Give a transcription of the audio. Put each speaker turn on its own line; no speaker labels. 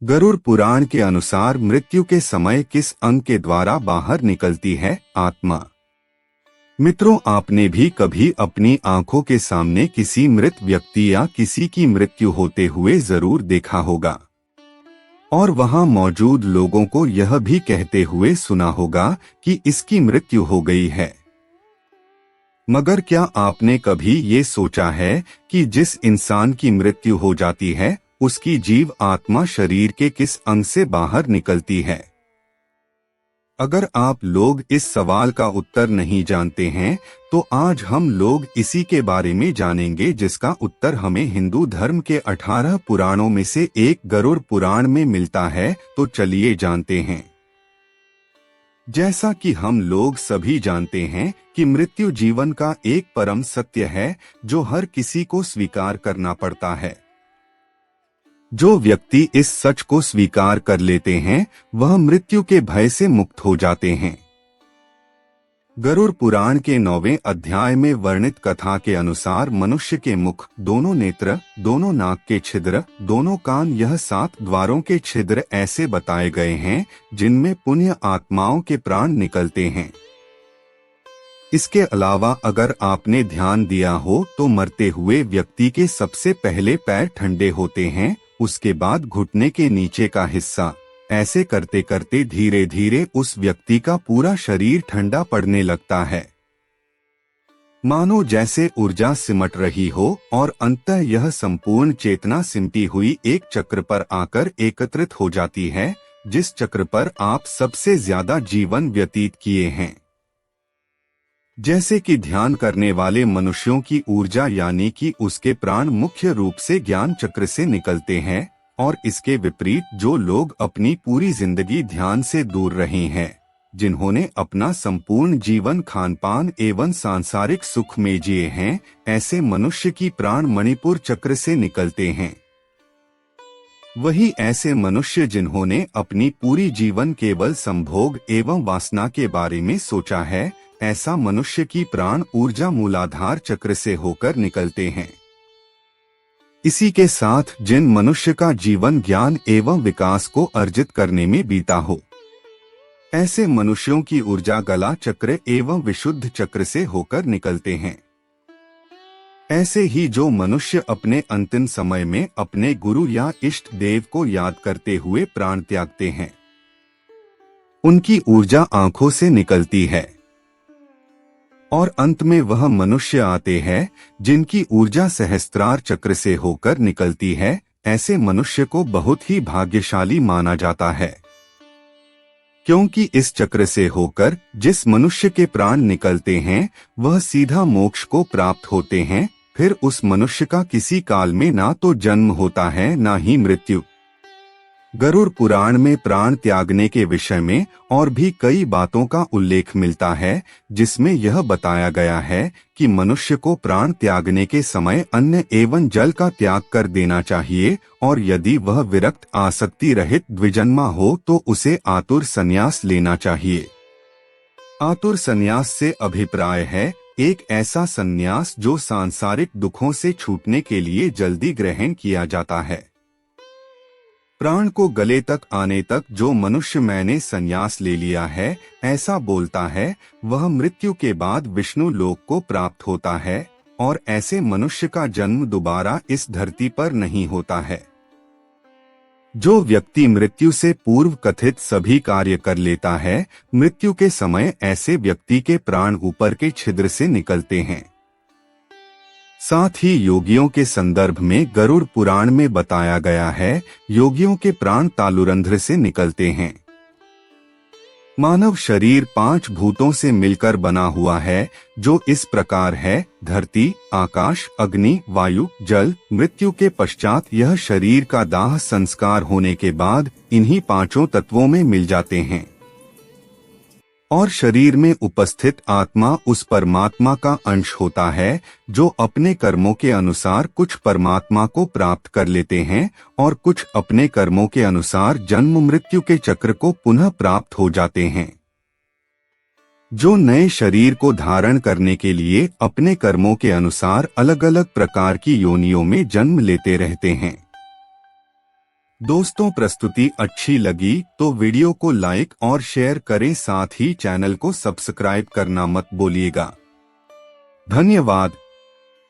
गरुड़ पुराण के अनुसार मृत्यु के समय किस अंग के द्वारा बाहर निकलती है आत्मा। मित्रों, आपने भी कभी अपनी आंखों के सामने किसी मृत व्यक्ति या किसी की मृत्यु होते हुए जरूर देखा होगा और वहां मौजूद लोगों को यह भी कहते हुए सुना होगा कि इसकी मृत्यु हो गई है। मगर क्या आपने कभी ये सोचा है कि जिस इंसान की मृत्यु हो जाती है उसकी जीव आत्मा शरीर के किस अंग से बाहर निकलती है? अगर आप लोग इस सवाल का उत्तर नहीं जानते हैं तो आज हम लोग इसी के बारे में जानेंगे, जिसका उत्तर हमें हिंदू धर्म के 18 पुराणों में से एक गरुड़ पुराण में मिलता है। तो चलिए जानते हैं। जैसा कि हम लोग सभी जानते हैं कि मृत्यु जीवन का एक परम सत्य है जो हर किसी को स्वीकार करना पड़ता है। जो व्यक्ति इस सच को स्वीकार कर लेते हैं वह मृत्यु के भय से मुक्त हो जाते हैं। गरुड़ पुराण के 9वें अध्याय में वर्णित कथा के अनुसार मनुष्य के मुख, दोनों नेत्र, दोनों नाक के छिद्र, दोनों कान, यह 7 द्वारों के छिद्र ऐसे बताए गए हैं जिनमें पुण्य आत्माओं के प्राण निकलते हैं। इसके अलावा अगर आपने ध्यान दिया हो तो मरते हुए व्यक्ति के सबसे पहले पैर ठंडे होते हैं, उसके बाद घुटने के नीचे का हिस्सा। ऐसे करते करते धीरे धीरे उस व्यक्ति का पूरा शरीर ठंडा पड़ने लगता है, मानो जैसे ऊर्जा सिमट रही हो और अंततः यह संपूर्ण चेतना सिमटी हुई एक चक्र पर आकर एकत्रित हो जाती है, जिस चक्र पर आप सबसे ज्यादा जीवन व्यतीत किए हैं। जैसे कि ध्यान करने वाले मनुष्यों की ऊर्जा यानी कि उसके प्राण मुख्य रूप से ज्ञान चक्र से निकलते हैं, और इसके विपरीत जो लोग अपनी पूरी जिंदगी ध्यान से दूर रहे हैं, जिन्होंने अपना संपूर्ण जीवन खानपान एवं सांसारिक सुख में जिए हैं, ऐसे मनुष्य की प्राण मणिपुर चक्र से निकलते हैं। वही ऐसे मनुष्य जिन्होंने अपनी पूरी जीवन केवल संभोग एवं वासना के बारे में सोचा है, ऐसा मनुष्य की प्राण ऊर्जा मूलाधार चक्र से होकर निकलते हैं। इसी के साथ जिन मनुष्य का जीवन ज्ञान एवं विकास को अर्जित करने में बीता हो, ऐसे मनुष्यों की ऊर्जा गला चक्र एवं विशुद्ध चक्र से होकर निकलते हैं। ऐसे ही जो मनुष्य अपने अंतिम समय में अपने गुरु या इष्ट देव को याद करते हुए प्राण त्यागते हैं, उनकी ऊर्जा आंखों से निकलती है। और अंत में वह मनुष्य आते हैं जिनकी ऊर्जा सहस्त्रार चक्र से होकर निकलती है। ऐसे मनुष्य को बहुत ही भाग्यशाली माना जाता है, क्योंकि इस चक्र से होकर जिस मनुष्य के प्राण निकलते हैं वह सीधा मोक्ष को प्राप्त होते हैं। फिर उस मनुष्य का किसी काल में ना तो जन्म होता है ना ही मृत्यु। गरुड़ पुराण में प्राण त्यागने के विषय में और भी कई बातों का उल्लेख मिलता है, जिसमें यह बताया गया है कि मनुष्य को प्राण त्यागने के समय अन्न एवं जल का त्याग कर देना चाहिए, और यदि वह विरक्त आसक्ति रहित द्विजन्मा हो तो उसे आतुर संन्यास लेना चाहिए। आतुर संन्यास से अभिप्राय है एक ऐसा संन्यास जो सांसारिक दुखों से छूटने के लिए जल्दी ग्रहण किया जाता है। प्राण को गले तक आने तक जो मनुष्य मैंने संन्यास ले लिया है ऐसा बोलता है, वह मृत्यु के बाद विष्णु लोक को प्राप्त होता है, और ऐसे मनुष्य का जन्म दोबारा इस धरती पर नहीं होता है। जो व्यक्ति मृत्यु से पूर्व कथित सभी कार्य कर लेता है, मृत्यु के समय ऐसे व्यक्ति के प्राण ऊपर के छिद्र से निकलते हैं। साथ ही योगियों के संदर्भ में गरुड़ पुराण में बताया गया है, योगियों के प्राण तालुरंध्र से निकलते हैं। मानव शरीर 5 भूतों से मिलकर बना हुआ है, जो इस प्रकार है: धरती, आकाश, अग्नि, वायु, जल। मृत्यु के पश्चात यह शरीर का दाह संस्कार होने के बाद इन्हीं 5 तत्वों में मिल जाते हैं, और शरीर में उपस्थित आत्मा उस परमात्मा का अंश होता है, जो अपने कर्मों के अनुसार कुछ परमात्मा को प्राप्त कर लेते हैं और कुछ अपने कर्मों के अनुसार जन्म मृत्यु के चक्र को पुनः प्राप्त हो जाते हैं। जो नए शरीर को धारण करने के लिए अपने कर्मों के अनुसार अलग अलग प्रकार की योनियों में जन्म लेते रहते हैं। दोस्तों, प्रस्तुति अच्छी लगी तो वीडियो को लाइक और शेयर करें, साथ ही चैनल को सब्सक्राइब करना मत भूलिएगा। धन्यवाद।